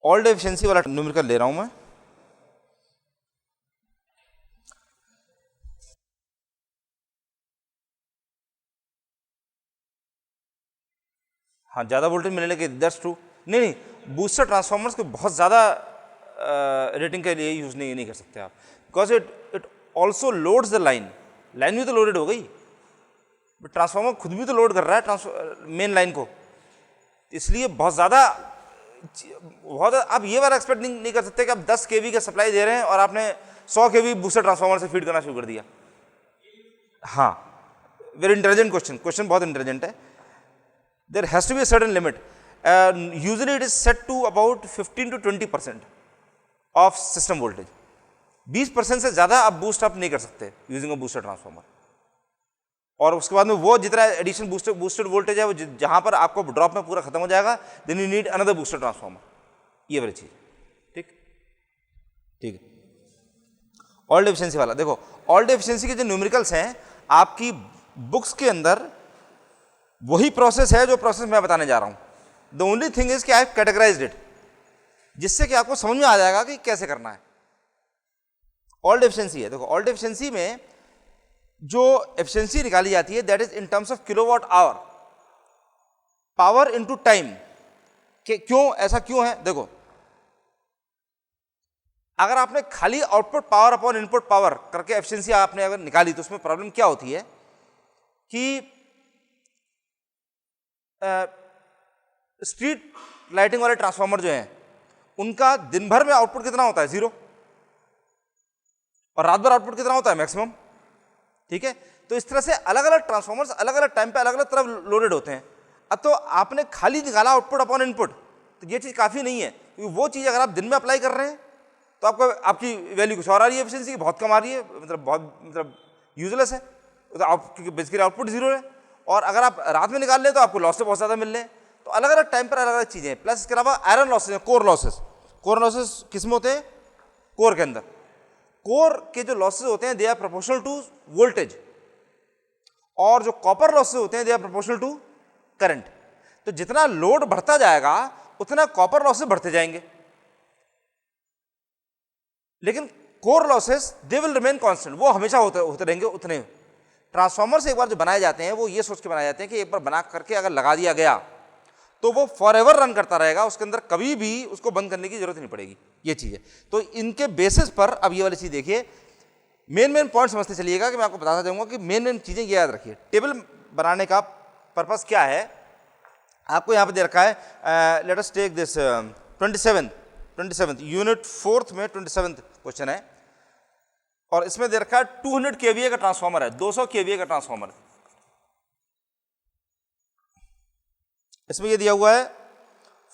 Old efficiency वाला numerical ले रहा हूं मैं। हाँ, ज़्यादा वोल्टेज मिलने के, दैट्स ट्रू। नहीं, बूस्टर ट्रांसफार्मर्स को बहुत ज़्यादा रेटिंग के लिए यूज़ नहीं कर सकते आप, because it also loads the line. Line भी तो लोडेड हो गई, बट ट्रांसफार्मर खुद भी तो लोड कर रहा है मेन लाइन को, इसलिए बहुत ज़्यादा आप ये वाला एक्सपेक्ट नहीं कर सकते कि आप 10 kV का सप्लाई दे रहे हैं और आपने 100 kV बूस्टर ट्रांसफार्मर से फीड करना शुरू कर दिया। हाँ, वेरी इंटेलिजेंट क्वेश्चन बहुत इंटेलिजेंट है। There has to be a certain limit. Usually it is set to about 15 to 20% of system voltage. 20% से ज़्यादा आप बूस्ट अप नहीं कर सकते यूजिंग अ बूस्टर ट्रांसफार्मर। और उसके बाद में वो जितना एडिशनल बूस्टेड वोल्टेज है वो जहाँ पर आपको ड्रॉप में पूरा खत्म हो जाएगा, then you need another booster transformer. ये वाली चीज़, ठीक ठीक है। ऑल्ड एफिशिएंसी वाला देखो, ऑल्ड एफिशिएंसी के जो न्यूमेरिकल्स हैं आपकी बुक्स के अंदर वही प्रोसेस है जो प्रोसेस मैं बताने जा रहा हूं। द ओनली थिंग इज कि आई हैव कैटेगराइज्ड इट, जिससे कि आपको समझ में आ जाएगा कि कैसे करना है। ऑल्ड एफिशिएंसी है, देखो ऑल्ड एफिशिएंसी में जो एफिशिएंसी निकाली जाती है that is in terms of kilowatt hour, power into time. क्यों ऐसा क्यों है? देखो, अगर आपने खाली output power upon input power करके एफिशिएंसी आपने अगर निकाली तो उसमें प्रॉब्लम क्या होती है कि स्ट्रीट लाइटिंग वाले ट्रांसफार्मर जो हैं उनका दिन भर में आउटपुट कितना होता है? 0, और रात भर आउटपुट कितना होता है? मैक्सिमम। ठीक है, तो इस तरह से अलग अलग ट्रांसफार्मर्स अलग अलग टाइम पे अलग अलग तरफ लोडेड होते हैं। अब तो आपने खाली निकाला आउटपुट अपॉन इनपुट, तो ये चीज़ काफ़ी नहीं है, क्योंकि वो चीज़ अगर आप दिन में अप्लाई कर रहे हैं तो आपकी वैल्यू कुछ और आ रही है, एफिशिएंसी बहुत कम आ रही है, मतलब यूजलेस है, तो आप क्योंकि बेसिकली आउटपुट 0 है। और अगर आप रात में निकाल लें तो आपको लॉसेस बहुत ज़्यादा मिल रहे हैं। तो अलग अलग टाइम पर अलग अलग चीज़ें हैं। प्लस इसके अलावा आयरन लॉसेस हैं, कोर लॉसेस किस में होते हैं? कोर के अंदर। कोर के जो लॉसेस होते हैं they are proportional to voltage, और जो कॉपर लॉसेस होते हैं they are proportional to current. तो जितना लोड बढ़ता जाएगा उतना कॉपर लॉसेस बढ़ते जाएंगे, लेकिन core losses they will remain constant, वो हमेशा होते रहेंगे उतने। ट्रांसफार्मर से एक बार जो बनाए जाते हैं वो ये सोच के बनाए जाते हैं कि एक बार बना करके अगर लगा दिया गया तो वो फॉर एवर रन करता रहेगा, उसके अंदर कभी भी उसको बंद करने की जरूरत नहीं पड़ेगी। ये चीज़ है। तो इनके बेसिस पर अब ये वाली चीज़ देखिए, मेन पॉइंट समझते चलिएगा कि मैं आपको बताता जाऊंगा कि मेन चीज़ें ये याद रखिए। टेबल बनाने का पर्पस क्या है आपको यहाँ पे दे रखा है। Let us take this 27th unit 4th में 27th क्वेश्चन है, और इसमें दे रखा है 200 kVA का ट्रांसफार्मर है, 200 kVA का ट्रांसफार्मर। इसमें ये दिया हुआ है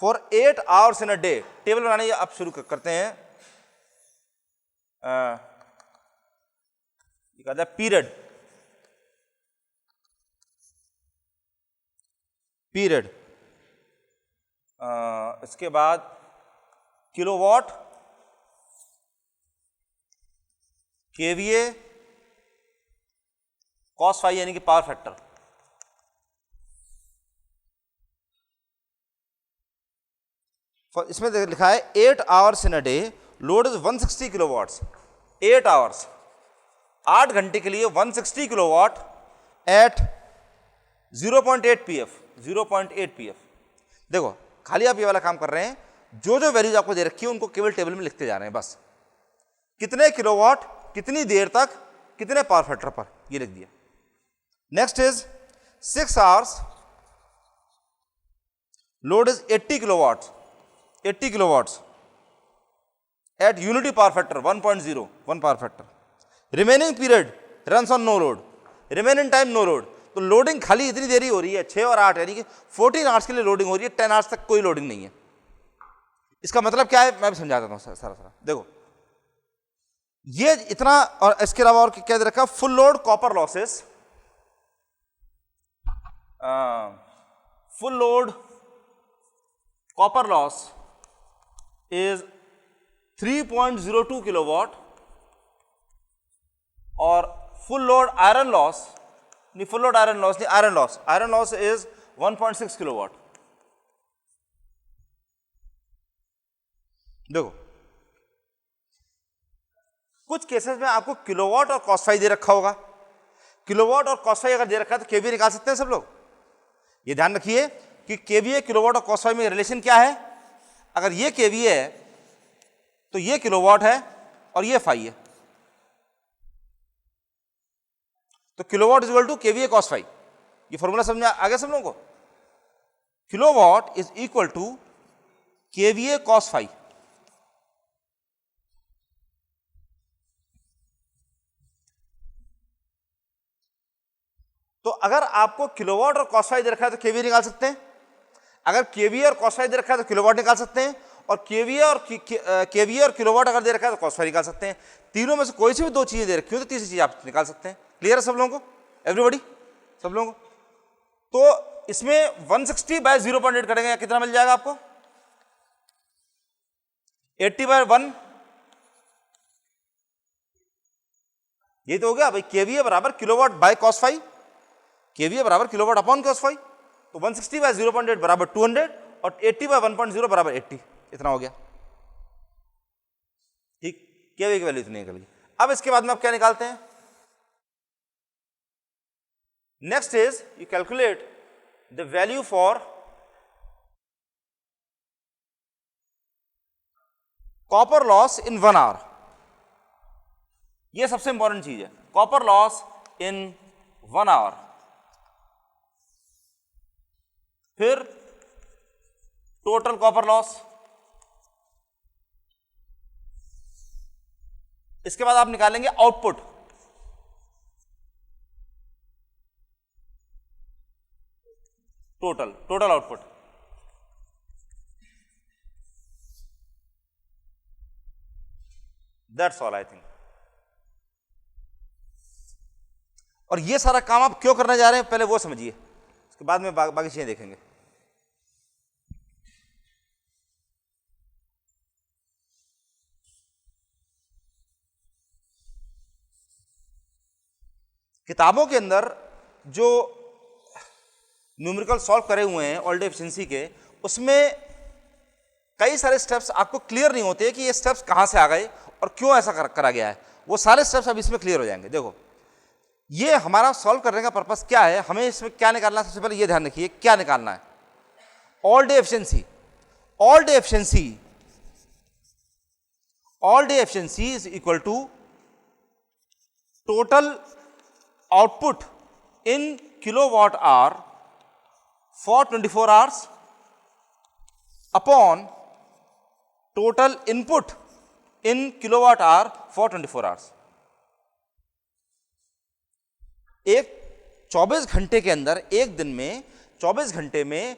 for 8 hours in a day. Table बनाने आप शुरू करते हैं। ये कहता है पीरियड, इसके बाद किलोवाट, केवीए, कॉस फाई यानी कि पावर फैक्टर। इसमें लिखा है 8 hours in a day, load is 160 kilowatts. 8 hours, 8 घंटे के लिए 160 किलोवाट एट 0.8 pf। 0.8 pf। देखो खाली आप ये वाला काम कर रहे हैं, जो जो वैल्यूज आपको दे रखी है उनको केवल टेबल में लिखते जा रहे हैं बस। कितने किलोवाट, कितनी देर तक, कितने पावर फैक्टर पर, ये लिख दिया। Next is 6 hours, load is 80 kilowatts at unity power factor 1.0, 1 power factor. Remaining period runs on no load, remaining time no load. तो लोडिंग खाली इतनी देरी हो रही है 6 और 8 यानी कि 14 आवर्स के लिए लोडिंग हो रही है, 10 आवर्स तक कोई लोडिंग नहीं है। इसका मतलब क्या है मैं भी समझा देता हूं सारा। देखो ये इतना, और इसके अलावा और क्या दे रखा? Full load copper losses, full load copper loss is 3.02 kilowatt, और full load iron loss is 1.6 kilowatt. देखो कुछ केसेस में आपको किलोवाट और कॉस फाई दे रखा होगा, किलोवाट और कॉस फाई अगर दे रखा है तो केवीए निकाल सकते हैं सब लोग। ये ध्यान रखिए कि केवीए किलोवाट और कॉस फाई में रिलेशन क्या है। अगर ये केवीए है तो ये किलोवाट है और ये फाई है, तो kilowatt is equal to KVA cos phi. ये फॉर्मूला समझ में आ गया सब लोगों को। Kilowatt is equal to KVA cos phi. तो अगर आपको किलोवाट और कॉस फाई दे रखा है तो केवीए निकाल सकते हैं, अगर केवीए और कॉस फाई दे रखा है तो किलोवाट निकाल सकते हैं, और केवीए और किलोवाट अगर दे रखा है तो कॉस फाई निकाल सकते हैं। तीनों में से कोई सी भी दो चीजें दे रखी हो तो तीसरी चीज आप निकाल सकते हैं। क्लियर है सब लोगों को, एवरीबॉडी, सब लोगों को? तो इसमें 160 बाय 0.8 करेंगे, कितना मिल जाएगा आपको? 80 बाय 1, ये तो हो गया भाई। केवीए बराबर kilowatt by cos phi, KVA बराबर किलोवाट अपॉन कॉस फाई। तो 160 बाय 0.8 बराबर 200 और 80 बाय 1.0 बराबर 80, इतना हो गया। ठीक, केवीए की वैल्यू इतनी निकल गई। अब इसके बाद में आप क्या निकालते हैं? Next is you calculate the value for copper loss in 1 hour. यह सबसे इंपॉर्टेंट चीज है, कॉपर लॉस इन 1 आवर। फिर टोटल कॉपर लॉस, इसके बाद आप निकालेंगे output. Total output. That's all I think. और ये सारा काम आप क्यों करने जा रहे हैं पहले वो समझिए, उसके बाद में बाकी चीजें देखेंगे। किताबों के अंदर जो न्यूमेरिकल सॉल्व करे हुए हैं ऑल डे एफिशिएंसी के, उसमें कई सारे स्टेप्स आपको क्लियर नहीं होते कि ये स्टेप्स कहां से आ गए और क्यों ऐसा करा गया है। वो सारे स्टेप्स अब इसमें क्लियर हो जाएंगे। देखो ये हमारा सॉल्व करने का पर्पस क्या है, हमें इसमें क्या निकालना है, सबसे पहले ये ध्यान रखिए क्या निकालना है। All day efficiency, all day efficiency, all day efficiency is equal to total output in kilowatt hour for 24 hours upon total input in kilowatt hour for 24 hours। एक 24 घंटे के अंदर, एक दिन में 24 घंटे में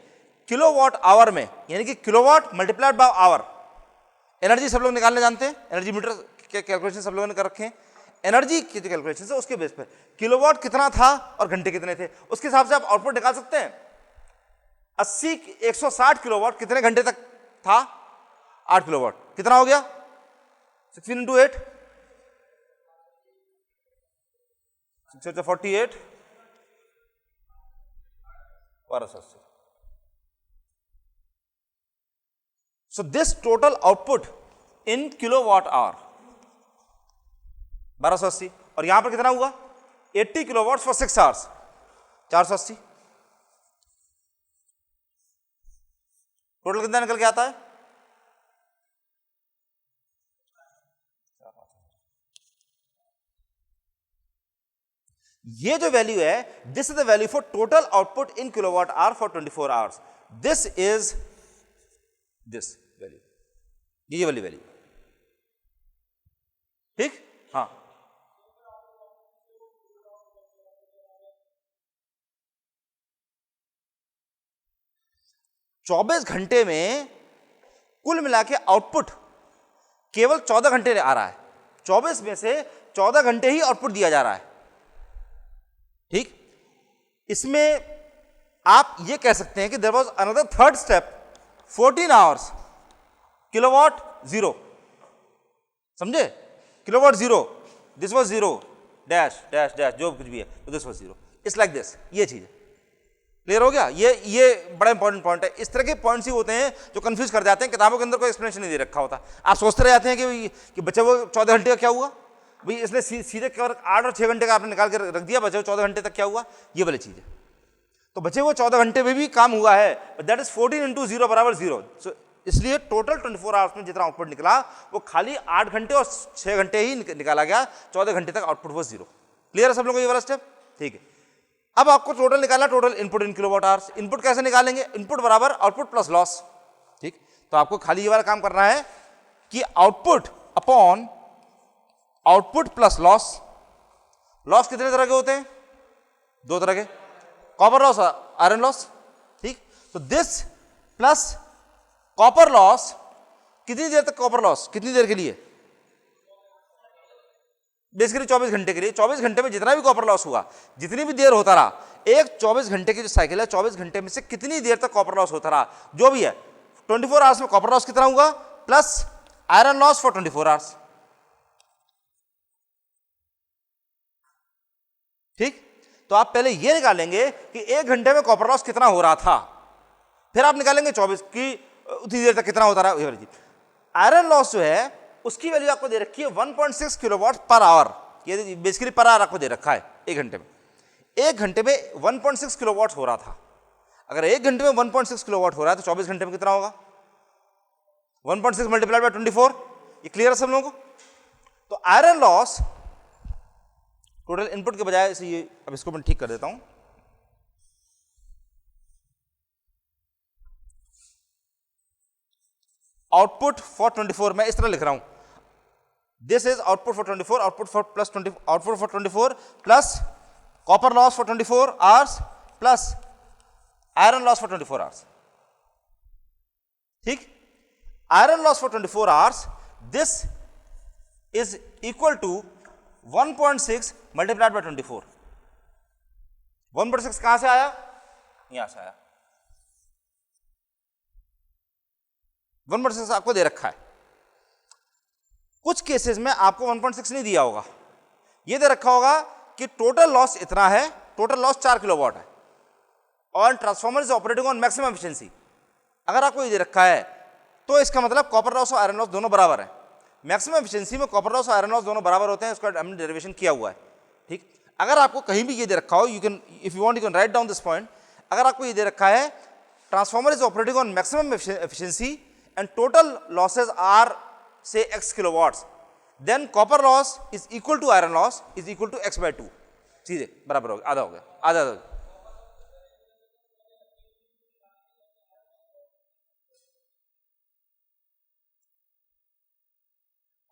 किलोवाट आवर में, यानी कि kilowatt multiplied by hour. Energy सब लोग निकालने जानते हैं, एनर्जी मीटर के कैलकुलेशन सब लोगों ने कर रखे हैं। एनर्जी की जो कैलकुलेशन है उसके बेस पर किलोवाट कितना था और घंटे कितने थे, उसके हिसाब से आप आउटपुट निकाल सकते हैं। 160 किलोवाट कितने घंटे तक था? 8 किलोवाट। कितना हो गया? 16 into 8, 6 48, 1280। So this total output in kilowatt hour 1280, और यहां पर कितना हुआ? 80 किलोवाट फॉर 6 आवर्स, 480। टोटल कितना निकल के आता है? ये जो वैल्यू है, this is the value for total output in kilowatt hour for 24 hours. This is this value, ये वाली वैल्यू। ठीक, हाँ। चौबीस घंटे में कुल मिला के आउटपुट केवल 14 घंटे आ रहा है। 24 में से 14 घंटे ही आउटपुट दिया जा रहा है। ठीक, इसमें आप ये कह सकते हैं कि there was another third step, 14 hours kilowatt zero. समझे? Kilowatt zero, this was zero, dash dash dash, जो कुछ भी है, तो this was zero. It's like this, ये चीज है। क्लियर हो गया? ये बड़ा इंपॉर्टेंट पॉइंट है। इस तरह के पॉइंट्स ही होते हैं जो कंफ्यूज कर जाते हैं, किताबों के अंदर कोई एक्सप्लेनेशन नहीं दे रखा होता। आप सोचते रह जाते हैं कि बच्चे वो 14 घंटे का क्या हुआ भाई, इसने सीधे 8 और 6 घंटे का आपने निकाल के रख दिया, बचे वो 14 घंटे तक क्या हुआ, ये वाली चीज़ है। तो बचे वो 14 घंटे में भी काम हुआ है, दैट इज 14 इंटू 0 बराबर 0। सो इसलिए टोटल 24 आवर्स में जितना आउटपुट निकला वो खाली 8 घंटे और 6 घंटे ही निकाला गया, 14 घंटे तक आउटपुट वो 0। क्लियर है सब लोगों को ये वाला स्टेप? ठीक है। अब आपको टोटल निकालना, total input in kilowatt hours. Input कैसे निकालेंगे? इनपुट बराबर आउटपुट प्लस लॉस। ठीक, तो आपको खाली ये वाला काम करना है कि output upon output plus loss. Loss कितने तरह के होते हैं? 2 तरह के, कॉपर लॉस और आयरन लॉस। ठीक, तो दिस प्लस कॉपर लॉस, कितनी देर तक कॉपर लॉस, कितनी देर के लिए? बेसिकली 24 घंटे के लिए। 24 घंटे में जितना भी कॉपर लॉस हुआ, जितनी भी देर होता रहा, एक 24 घंटे की जो साइकिल है, 24 घंटे में से कितनी देर तक कॉपर लॉस होता रहा, जो भी है 24 आवर्स में कॉपर लॉस कितना हुआ, plus iron loss for 24 hours. ठीक, तो आप पहले ये निकालेंगे कि 1 घंटे में कॉपर लॉस कितना हो रहा था, फिर आप निकालेंगे 24 की उतनी देर तक कितना होता रहा। आयरन लॉस जो है उसकी वैल्यू आपको दे रखी है 1.6 किलोवाट पर आवर। ये बेसिकली पर आवर आपको दे रखा है 1 घंटे में। 1 घंटे में 1.6 किलोवाट हो रहा था। अगर 1 घंटे में 1.6 किलोवाट हो रहा है तो 24 घंटे में कितना होगा? 1.6 मल्टीप्लाइड बाय 24। ये क्लियर है सब लोगों को? तो आयरन लॉस टोटल इनपुट के बजाय ये, अब इसको मैं ठीक कर देता हूं। आउटपुट फॉर 24 मैं इस तरह लिख रहा हूं, this is output for 24, output for plus 20, output for 24 plus copper loss for 24 hours plus iron loss for 24 hours. ठीक, iron loss for 24 hours, this is equal to 1.6 multiplied by 24। 1.6 कहां से आया? यहां से आया। 1.6 आपको दे रखा है। कुछ केसेस में आपको 1.6 नहीं दिया होगा, ये दे रखा होगा कि टोटल लॉस इतना है, टोटल लॉस 4 किलोवाट है और transformer is operating on maximum efficiency. अगर आपको ये दे रखा है तो इसका मतलब कॉपर लॉस और आयरन लॉस दोनों बराबर है। मैक्सिमम एफिशिएंसी में कॉपर लॉस और आयरन लॉस दोनों बराबर होते हैं, उसका हमने डेरिवेशन किया हुआ है। ठीक, अगर आपको कहीं भी ये दे रखा हो, you can, if you want you can write down this point. अगर आपको ये दे रखा है transformer is operating on maximum efficiency and total losses are say x kilowatts, then copper loss is equal to iron loss is equal to x by 2। सीधे बराबर हो गया, आधा हो गया, आधा हो गया।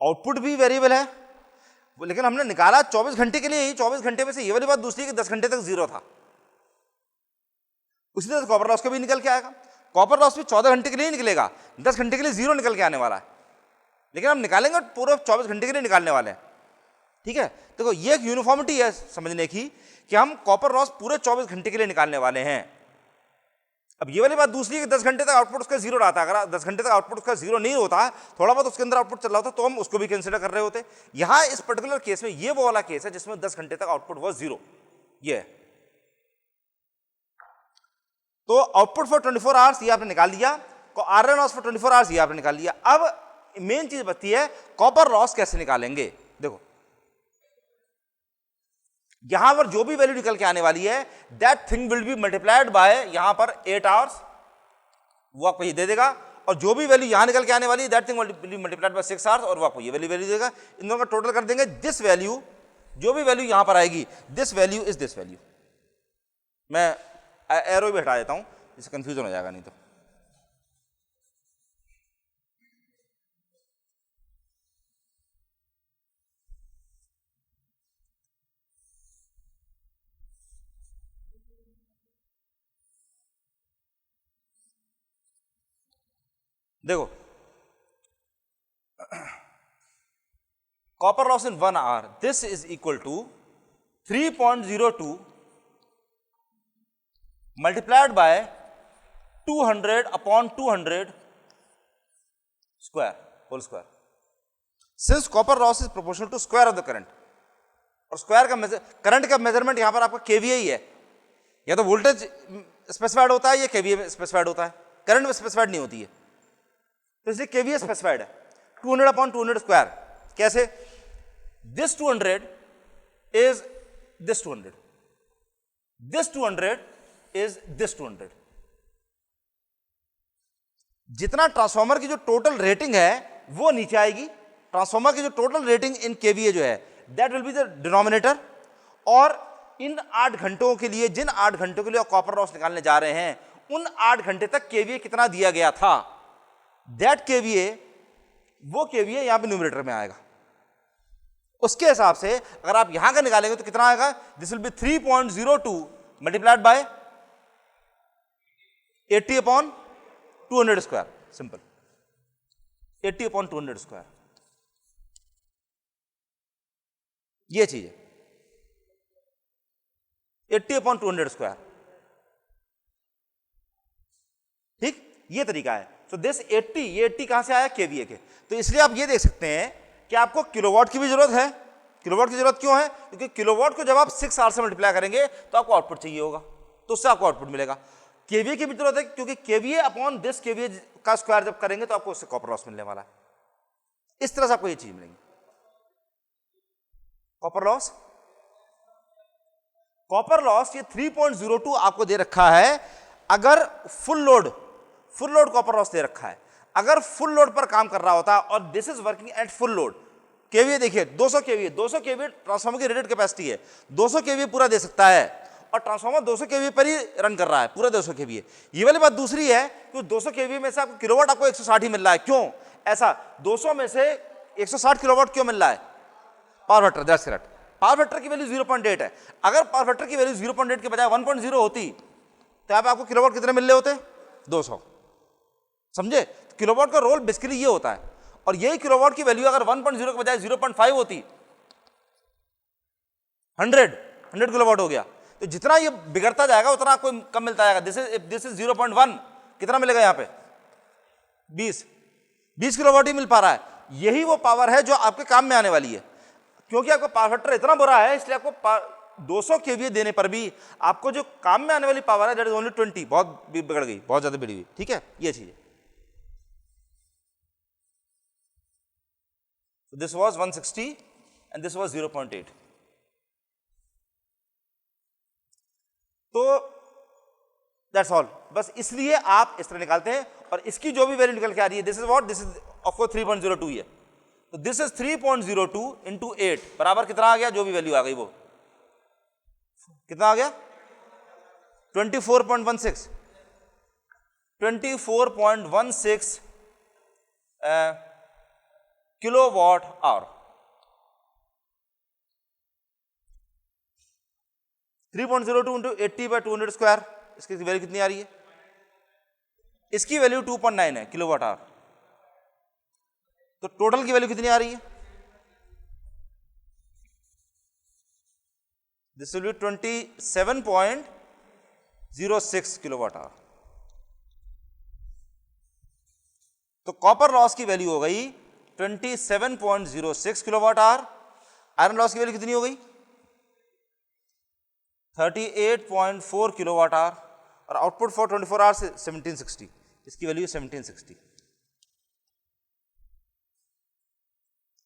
आउटपुट भी वेरिएबल है, लेकिन हमने निकाला 24 घंटे के लिए ही। 24 घंटे में से ये वाली बात दूसरी कि 10 घंटे तक 0 था, उसी तरह कॉपर लॉस का भी निकल के आएगा। कॉपर लॉस भी 14 घंटे के लिए निकलेगा, 10 घंटे के लिए 0 निकल के आने वाला है, लेकिन हम निकालेंगे पूरे 24 घंटे के लिए निकालने वाले हैं। ठीक है, देखो ये एक यूनिफॉर्मिटी है समझने की कि हम कॉपर लॉस पूरे 24 घंटे के लिए निकालने वाले हैं। अब ये वाली बात दूसरी कि 10 घंटे तक आउटपुट उसका 0 रहा था। अगर 10 घंटे तक आउटपुट उसका 0 नहीं होता, थोड़ा बहुत उसके अंदर आउटपुट चल रहा होता, तो हम उसको भी कंसिडर कर रहे होते। यहां इस पर्टिकुलर केस में ये वो वाला केस है जिसमें 10 घंटे तक आउटपुट वॉज 0। ये है, तो आउटपुट फॉर 24 आवर्स ये आपने निकाल लिया, आयरन लॉस फॉर 24 आवर्स ये आपने निकाल लिया। अब मेन चीज बचती है कॉपर लॉस कैसे निकालेंगे। देखो यहां पर जो भी वैल्यू निकल के आने वाली है, that thing will be multiplied by यहां पर 8 आवर्स, वो आपको ये दे देगा। और जो भी वैल्यू यहां निकल के आने वाली है, that thing will be multiplied by 6 hours, और वो आपको ये वैल्यू देगा। इन दोनों का टोटल कर देंगे। दिस वैल्यू, जो भी वैल्यू यहां पर आएगी, this value is this value. मैं एरो भी हटा देता हूं, इससे कंफ्यूजन हो जाएगा नहीं तो। देखो copper loss in 1 hour, this is equal to 3.02 multiplied by 200 upon 200 square whole square. Since copper loss is proportional to square of the current, और स्क्वायर का करंट का मेजरमेंट यहां पर आपका केवीए ही है, या तो वोल्टेज स्पेसिफाइड होता है या केवीए में स्पेसिफाइड होता है? करंट में स्पेसिफाइड नहीं होती है, तो इसलिए केवीए स्पेसिफाइड है। 200 अपॉन 200 स्क्वायर कैसे? This 200 is this 200, this 200 is this 200। जितना ट्रांसफॉर्मर की जो टोटल रेटिंग है वो नीचे आएगी। ट्रांसफॉर्मर की जो टोटल रेटिंग इन केवीए जो है that will be the denominator, और इन 8 घंटों के लिए, जिन 8 घंटों के लिए कॉपर लॉस निकालने जा रहे हैं, उन 8 घंटे तक केवीए कितना दिया गया था, दैट केवीए, वो केवीए यहां पे न्यूमरेटर में आएगा। उसके हिसाब से अगर आप यहां का निकालेंगे तो कितना आएगा? This will be 3.02 multiplied bye 80 upon 200 square, simple 80 upon 200 square, ये चीज है 80 अपॉन 200 स्क्वायर। ठीक, ये तरीका है। तो दिस 80, ये 80 कहां से आया? केवीए के। तो इसलिए आप ये देख सकते हैं कि आपको किलोवाट की भी जरूरत है। किलोवाट की जरूरत क्यों है? क्योंकि किलोवाट को जब आप 6 आवर से मल्टीप्लाई करेंगे तो आपको आउटपुट चाहिए होगा, तो उससे आपको आउटपुट मिलेगा। केवीए की भी जरूरत है, क्योंकि केवीए अपॉन दिस केवीए का स्क्वायर जब करेंगे तो आपको उससे कॉपर लॉस मिलने वाला है। इस तरह से आपको ये चीज मिलेगी। कॉपर लॉस, कॉपर लॉस ये 3.02 आपको दे रखा है। अगर फुल लोड कॉपर लॉस दे रखा है, अगर फुल लोड पर काम कर रहा होता और this is working at full load, KVA देखिए 200 केवीए ट्रांसफार्मर की रेटेड कैपेसिटी है, 200 केवीए पूरा दे सकता है, और ट्रांसफार्मर 200 केवीए पर ही रन कर रहा है, पूरा 200 केवीए। ये वाली बात दूसरी है कि 200 केवीए में से आपको किलोवाट आपको 160 ही मिल रहा है। क्यों ऐसा? 200 में से 160 किलोवाट क्यों मिल रहा है? Power factor, that's correct. Power factor की वैल्यू 0.8 है। अगर पावर फैक्टर की वैल्यू 0.8 के बजाय 1.0 होती तो यहाँ पे आपको किलोवाट कितने मिल रहे होते? 200। समझे? किलोवाट का रोल बेसिकली ये होता है। और यही किलोवाट की वैल्यू अगर 1.0 के बजाय 0.5 होती, 100 किलोवाट हो गया, तो जितना ये बिगड़ता जाएगा उतना आपको कम मिलता जाएगा। दिस इज 0.1, कितना मिलेगा यहाँ पे? 20 किलोवाट ही मिल पा रहा है। यही वो पावर है जो आपके काम में आने वाली है। क्योंकि आपका पावर फैक्टर इतना बुरा है, इसलिए आपको 200 केवीए देने पर भी आपको जो काम में आने वाली पावर है दैट इज ओनली 20, बहुत बिगड़ गई, बहुत ज्यादा बिगड़ी हुई। ठीक है, ये चीज है। This was 160 and this was 0.8। तो दैट्स ऑल। बस इसलिए आप इस तरह निकालते हैं, और इसकी जो भी वैल्यू निकल के आ रही है, this is what, this is of course 3.02 है, तो दिस इज 3.02 इंटू 8 बराबर कितना आ गया? जो भी वैल्यू आ गई वो कितना आ गया? 24.16 किलोवाट आवर। 3.02 इंटू 80/200 स्क्वायर, इसकी वैल्यू कितनी आ रही है? इसकी वैल्यू 2.9 है किलोवाट आवर। तो टोटल की वैल्यू कितनी आ रही है? This will be 27.06 kilowatt hour. तो कॉपर लॉस की वैल्यू हो गई 27.06 किलोवाट आवर। आयरन लॉस की वैल्यू कितनी हो गई? 38.4 किलोवाट आवर, और आउटपुट फॉर 24 आवर्स 1760, इसकी वैल्यू 1760।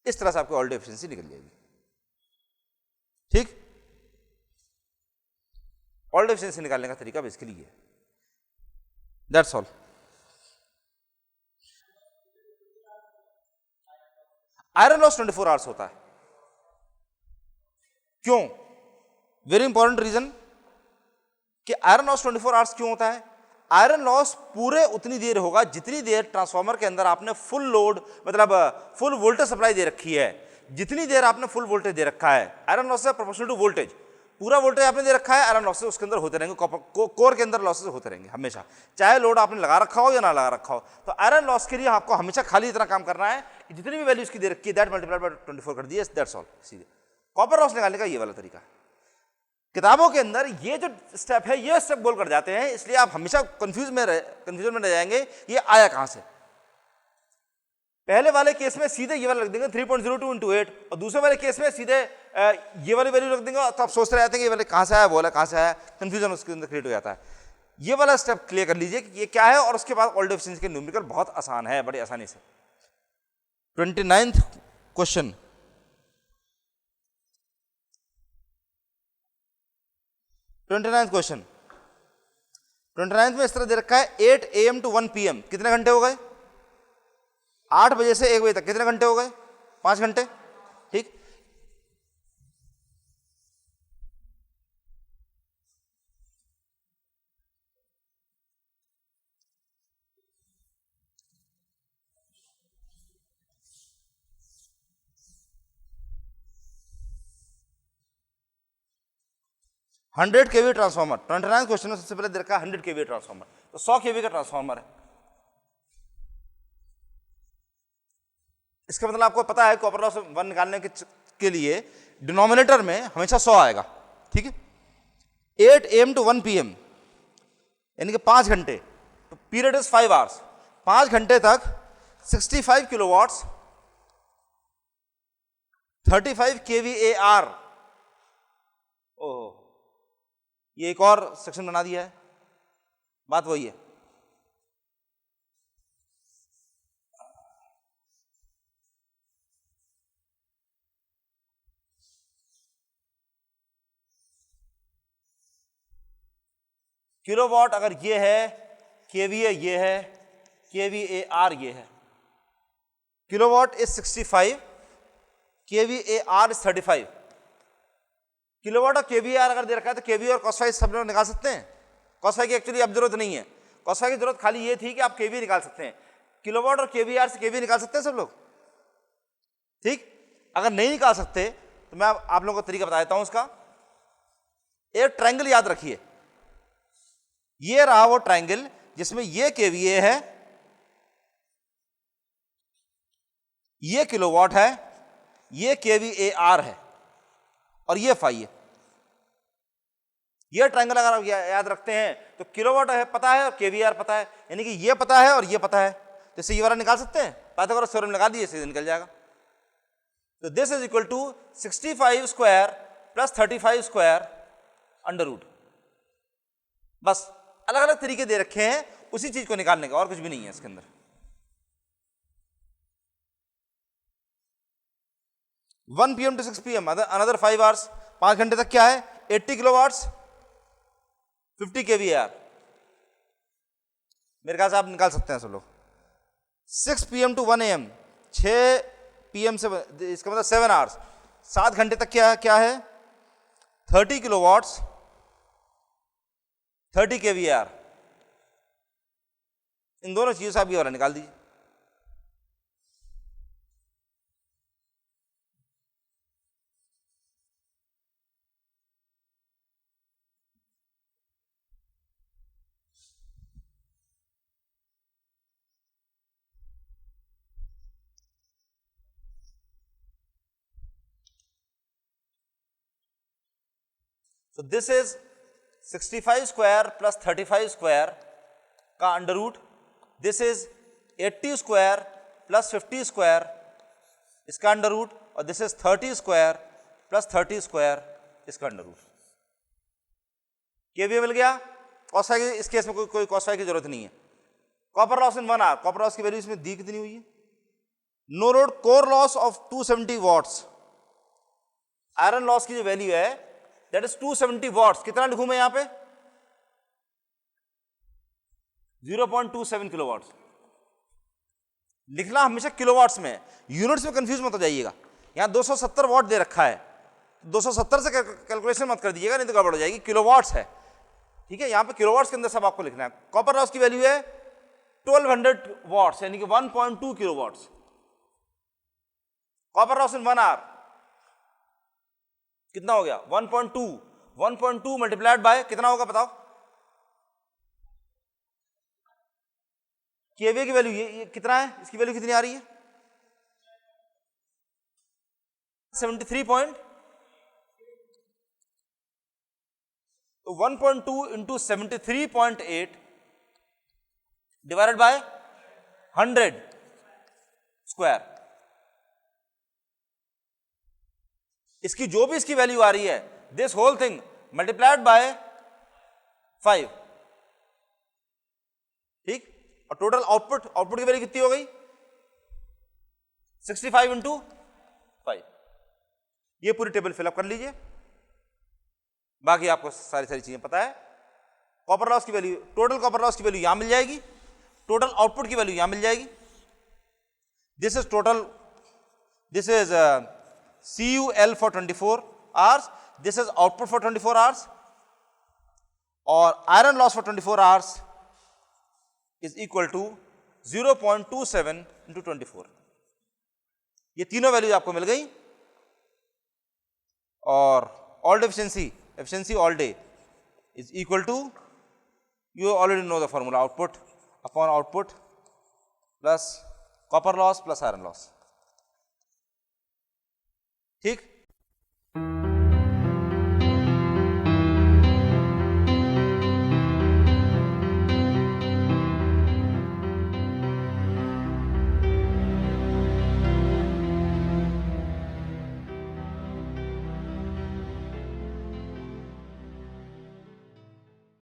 इस तरह से आपको ऑल डे एफिशिएंसी निकल जाएगी। ठीक, ऑल डे एफिशिएंसी निकालने का तरीका बेसिकली ये है। That's all. Iron loss 24 hours होता है। क्यों? वेरी इंपॉर्टेंट रीजन कि आयरन लॉस 24 आवर्स क्यों होता है। आयरन लॉस पूरे उतनी देर होगा जितनी देर ट्रांसफार्मर के अंदर आपने फुल लोड, मतलब फुल वोल्टेज सप्लाई दे रखी है। जितनी देर आपने फुल वोल्टेज दे रखा है, आयरन लॉस से प्रोपोर्शनल टू वोल्टेज, पूरा वोल्टेज आपने दे रखा है, आयरन लॉसेस उसके अंदर होते रहेंगे, कोर के अंदर लॉसेस होते रहेंगे हमेशा, चाहे लोड आपने लगा रखा हो या ना लगा रखा हो। तो आयरन लॉस के लिए आपको हमेशा खाली इतना काम करना है कि जितनी भी वैल्यू इसकी दे रखी है दैट मल्टीप्लाइड बाय 24 कर दिए, दैट्स ऑल। सीधे कॉपर लॉस निकालने का ये वाला तरीका है। किताबों के अंदर ये जो स्टेप है ये स्टेप बोल कर जाते हैं, इसलिए आप हमेशा कंफ्यूजन में रह जाएंगे ये आया कहां से। पहले वाले केस में सीधे ये वाला रख देंगे 3.02 इंटू 8, और दूसरे वाले केस में सीधे ये वाली वैल्यू रख देंगे, तो आप सोचते रहते हैं कि ये वाले कहां से आया, बोला कहां से आया, कंफ्यूजन उसके अंदर क्रिएट हो जाता है। ये वाला स्टेप क्लियर कर लीजिए कि ये क्या है, और उसके बाद ऑल्डर एफिशिएंसी के न्यूमेरिकल बहुत आसान है, बड़ी आसानी से। 29th question, 29th question, 29th में इस तरह दे रखा है 8 AM to 1 PM, कितने घंटे हो गए? 8 बजे से 1 बजे तक कितने घंटे हो गए? 5 घंटे, ठीक। हंड्रेड केवी ट्रांसफॉर्मर, 29 क्वेश्चन में सबसे पहले दे रखा है 100 केवी ट्रांसफॉर्मर, तो 100 केवी का ट्रांसफॉर्मर है। इसका मतलब आपको पता है कॉपर लॉस 1 निकालने के लिए डिनोमिनेटर में हमेशा 100 आएगा, ठीक है। 8 AM to 1 PM यानी कि 5 घंटे, तो पीरियड इज 5 आवर्स, 5 घंटे तक 65 किलोवाट्स, 35 kVAR। ओहो, ये एक और सेक्शन बना दिया है, बात वही है। किलोवाट अगर ये है, केवीए ये है, केवीएआर ये है। Kilowatt is 65, KVAR is 35। Kilowatt और केवीआर अगर दे रखा है तो केवी और कॉस सब लोग निकाल सकते हैं। कॉस की एक्चुअली अब जरूरत नहीं है, कॉस की जरूरत खाली ये थी कि आप केवी निकाल सकते हैं। किलोवाट और केवीआर से केवी निकाल सकते हैं सब लोग, ठीक। अगर नहीं निकाल सकते तो मैं आप लोगों को तरीका बता देता हूं उसका। एक ट्रायंगल याद रखिए, ये रहा वो ट्रायंगल जिसमें ये केवीए है, ये किलोवाट है, ये केवीएआर है और ये फाई है। ये ट्रायंगल अगर आप याद रखते हैं तो किलोवाट है पता है और केवीआर पता है, यानी कि ये पता है और ये पता है, तो इससे ये वाला निकाल सकते हैं, पाइथागोरस थ्योरम लगा दिए, इससे निकल जाएगा। तो this is equal to 65 square plus 35 square under root. बस अलग अलग तरीके दे रखे हैं उसी चीज को निकालने का, और कुछ भी नहीं है इसके अंदर। One PM to 6 PM another 5 hours, 5 घंटे तक क्या है 80 किलोवाट्स, 50 kVAR। मेरे ख्याल से आप निकाल सकते हैं सब लोग। 6 PM to 1 AM, 6 PM से, इसका मतलब 7 आवर्स, 7 घंटे तक क्या है 30 किलोवाट्स, 30 kVAR। इन दोनों चीजों से आप ये वाला निकाल दीजिए। So this is 65 square plus 35 square का under root, this is 80 square plus 50 square इसका अंडर रूट, और this is 30 square plus 30 square इसका अंडर रूट। केवीए मिल गया। कॉस फाई इस केस में कोई कॉस फाई की जरूरत नहीं है। Copper loss in 1 hour, copper loss की वैल्यू इसमें दी कितनी हुई है, no load core loss of 270 watts. Iron loss की जो वैल्यू है दैट इज 270 वॉट्स। कितना लिखूं मैं यहां पे 0.27 किलोवाट्स। लिखना हमेशा किलोवाट्स में, यूनिट्स में कंफ्यूज मत हो जाइएगा। यहां 270 वॉट दे रखा है, 270 से कैलकुलेशन मत कर दीजिएगा, नहीं तो गड़बड़ हो जाएगी। किलोवाट्स है, ठीक है। यहां पे किलोवाट्स के अंदर सब आपको लिखना है। कॉपर लॉस की वैल्यू है 1200 वॉट्स यानी कि 1.2 kilowatts. Copper loss in 1 hour कितना हो गया 1.2, 1.2 मल्टीप्लाइड बाय कितना होगा बताओ। केवीए की वैल्यू ये कितना है, इसकी वैल्यू कितनी आ रही है 73 पॉइंट, तो 1.2 इंटू 73.8 डिवाइडेड बाय 100 स्क्वायर। इसकी जो भी इसकी वैल्यू आ रही है this whole thing multiplied by 5, ठीक, और टोटल आउटपुट, आउटपुट की वैल्यू कितनी हो गई 65 इंटू 5। ये पूरी टेबल फिलअप कर लीजिए, बाकी आपको सारी चीजें पता है। कॉपर लॉस की वैल्यू, टोटल कॉपर लॉस की वैल्यू यहां मिल जाएगी, टोटल आउटपुट की वैल्यू यहां मिल जाएगी। This is total, this is CUL for 24 hours, this is output for 24 hours, और iron loss for 24 hours is equal to 0.27 into 24। ये तीनों वैल्यूज आपको मिल गई। और all day efficiency all day is equal to, you already know the formula, output upon output plus copper loss plus iron loss। ठीक,